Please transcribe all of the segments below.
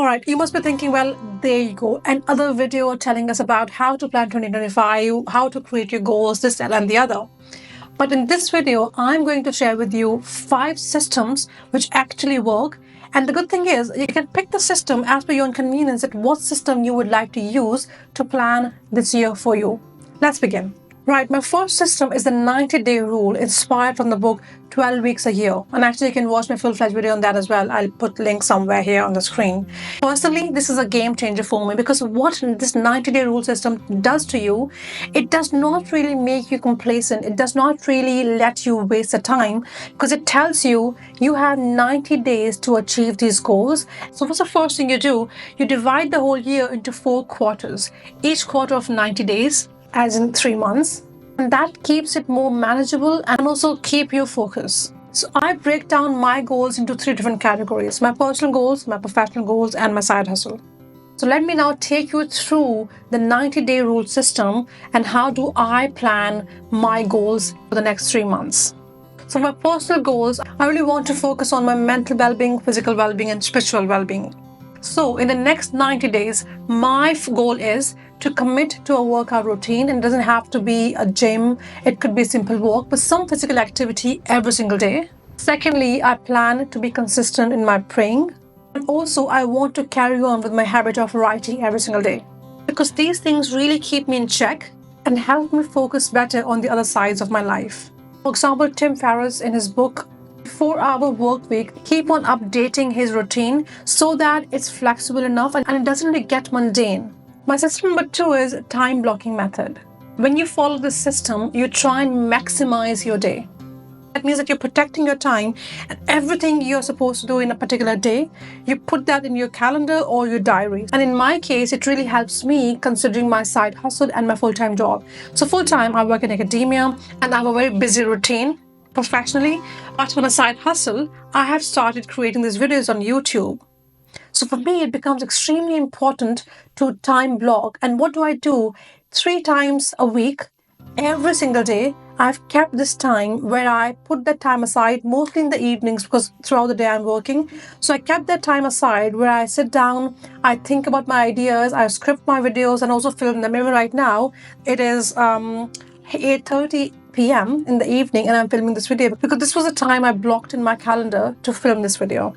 Alright, you must be thinking, well, there you go. Another video telling us about how to plan 2025, how to create your goals, this and the other. But in this video, I'm going to share with you 5 systems which actually work. And the good thing is, you can pick the system as per your own convenience at what system you would like to use to plan this year for you. Let's begin. Right, my first system is the 90-day rule inspired from the book 12 Weeks a Year. And actually, you can watch my full-fledged video on that as well. I'll put link somewhere here on the screen. Personally, this is a game changer for me because what this 90-day rule system does to you, it does not really make you complacent. It does not really let you waste the time because it tells you you have 90 days to achieve these goals. So what's the first thing you do? You divide the whole year into 4 quarters, each quarter of 90 days. As in 3 months, and that keeps it more manageable and also keep your focus. So I break down my goals into 3 different categories: my personal goals, my professional goals, and my side hustle. So let me now take you through the 90-day rule system and how do I plan my goals for the next 3 months. So my personal goals, I really want to focus on my mental well-being, physical well-being, and spiritual well-being. So in the next 90 days, my goal is to commit to a workout routine, and it doesn't have to be a gym. It could be a simple walk, but some physical activity every single day. Secondly, I plan to be consistent in my praying. And also, I want to carry on with my habit of writing every single day because these things really keep me in check and help me focus better on the other sides of my life. For example, Tim Ferriss in his book 4-Hour Work Week keep on updating his routine so that it's flexible enough and it doesn't really get mundane. My system number 2 is time blocking method. When you follow this system, you try and maximize your day. That means that you're protecting your time and everything you're supposed to do in a particular day, you put that in your calendar or your diary. And in my case, it really helps me considering my side hustle and my full-time job. So full-time, I work in academia and I have a very busy routine professionally, but on a side hustle, I have started creating these videos on YouTube. So for me, it becomes extremely important to time block. And what do? 3 times a week, every single day, I've kept this time where I put that time aside, mostly in the evenings because throughout the day I'm working. So I kept that time aside where I sit down, I think about my ideas, I script my videos and also film them. Even right now, it is 8:30 p.m. in the evening and I'm filming this video because this was the time I blocked in my calendar to film this video.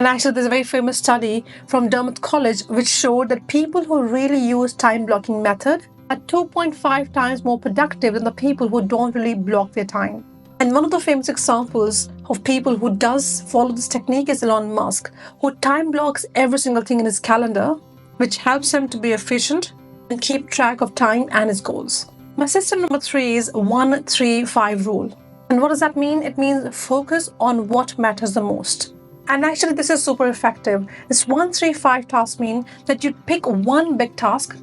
And actually, there's a very famous study from Dartmouth College which showed that people who really use time blocking method are 2.5 times more productive than the people who don't really block their time. And one of the famous examples of people who does follow this technique is Elon Musk, who time blocks every single thing in his calendar, which helps him to be efficient and keep track of time and his goals. My system number 3 is 1-3-5 rule. And what does that mean? It means focus on what matters the most. And actually, this is super effective. This 1-3-5 task mean that you pick 1 big task,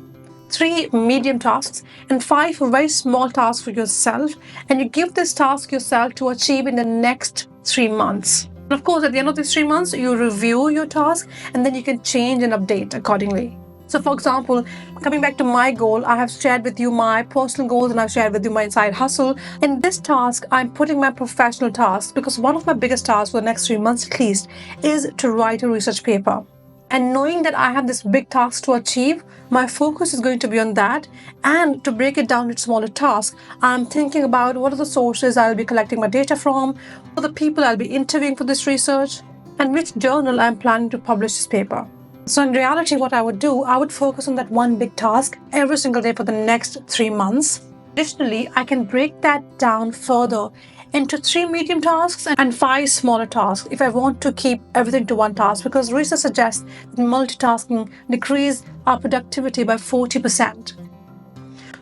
3 medium tasks, and 5 very small tasks for yourself. And you give this task yourself to achieve in the next 3 months. And of course, at the end of these 3 months, you review your task and then you can change and update accordingly. So for example, coming back to my goal, I have shared with you my personal goals and I've shared with you my side hustle. In this task, I'm putting my professional tasks because one of my biggest tasks for the next 3 months at least is to write a research paper. And knowing that I have this big task to achieve, my focus is going to be on that. And to break it down into smaller tasks, I'm thinking about what are the sources I'll be collecting my data from, what are the people I'll be interviewing for this research, and which journal I'm planning to publish this paper. So in reality, what I would do, I would focus on that 1 big task every single day for the next 3 months. Additionally, I can break that down further into 3 medium tasks and 5 smaller tasks if I want to keep everything to 1 task because research suggests that multitasking decreases our productivity by 40%.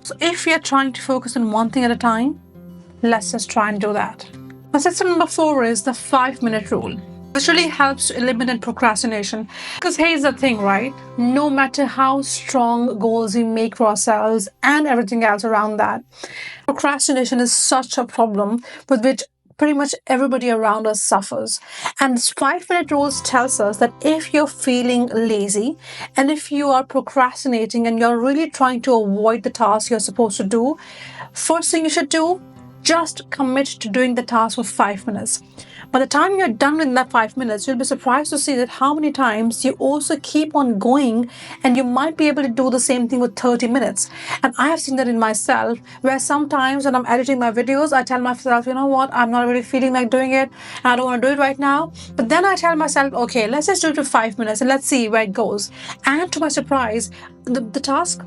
So if we are trying to focus on 1 thing at a time, let's just try and do that. My system number 4 is the 5-minute rule. This really helps to eliminate procrastination. Because here's the thing, right? No matter how strong goals we make for ourselves and everything else around that, procrastination is such a problem with which pretty much everybody around us suffers. And this 5-minute rule tells us that if you're feeling lazy and if you are procrastinating and you're really trying to avoid the task you're supposed to do, first thing you should do, just commit to doing the task for 5 minutes. By the time you're done with that 5 minutes, you'll be surprised to see that how many times you also keep on going, and you might be able to do the same thing with 30 minutes. And I have seen that in myself, where sometimes when I'm editing my videos, I tell myself, you know what, I'm not really feeling like doing it, and I don't want to do it right now. But then I tell myself, okay, let's just do it for 5 minutes and let's see where it goes. And to my surprise, the task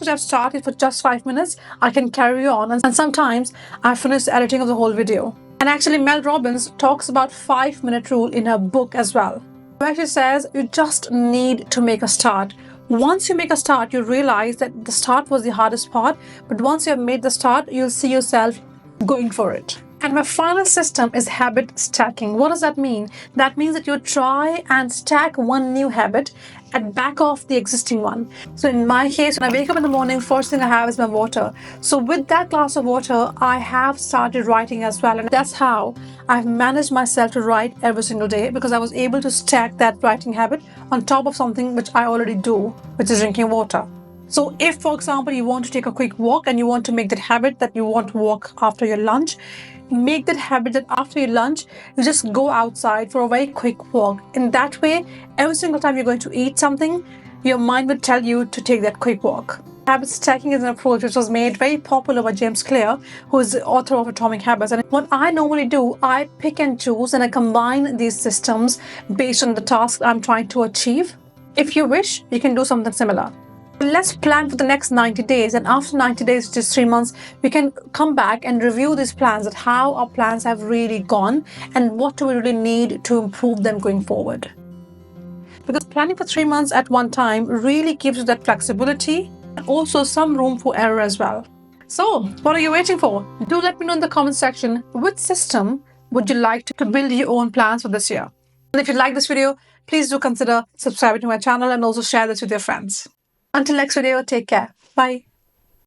which I've started for just 5 minutes, I can carry on. And sometimes I finish the editing of the whole video. And actually, Mel Robbins talks about 5-minute rule in her book as well, where she says you just need to make a start. Once you make a start, you realize that the start was the hardest part. But once you have made the start, you'll see yourself going for it. And my final system is habit stacking. What does that mean? That means that you try and stack one new habit at back of the existing one. So in my case, when I wake up in the morning, first thing I have is my water. So with that glass of water, I have started writing as well. And that's how I've managed myself to write every single day, because I was able to stack that writing habit on top of something which I already do, which is drinking water. So if, for example, you want to take a quick walk and you want to make that habit that you want to walk after your lunch, make that habit that after your lunch, you just go outside for a very quick walk. In that way, every single time you're going to eat something, your mind will tell you to take that quick walk. Habit stacking is an approach which was made very popular by James Clear, who is the author of Atomic Habits. And what I normally do, I pick and choose and I combine these systems based on the task I'm trying to achieve. If you wish, you can do something similar. Let's plan for the next 90 days, and after 90 days, just 3 months, we can come back and review these plans, at how our plans have really gone and what do we really need to improve them going forward. Because planning for 3 months at one time really gives you that flexibility and also some room for error as well. So what are you waiting for? Do let me know in the comment section, which system would you like to build your own plans for this year? And if you like this video, please do consider subscribing to my channel and also share this with your friends. Until next video, take care. Bye.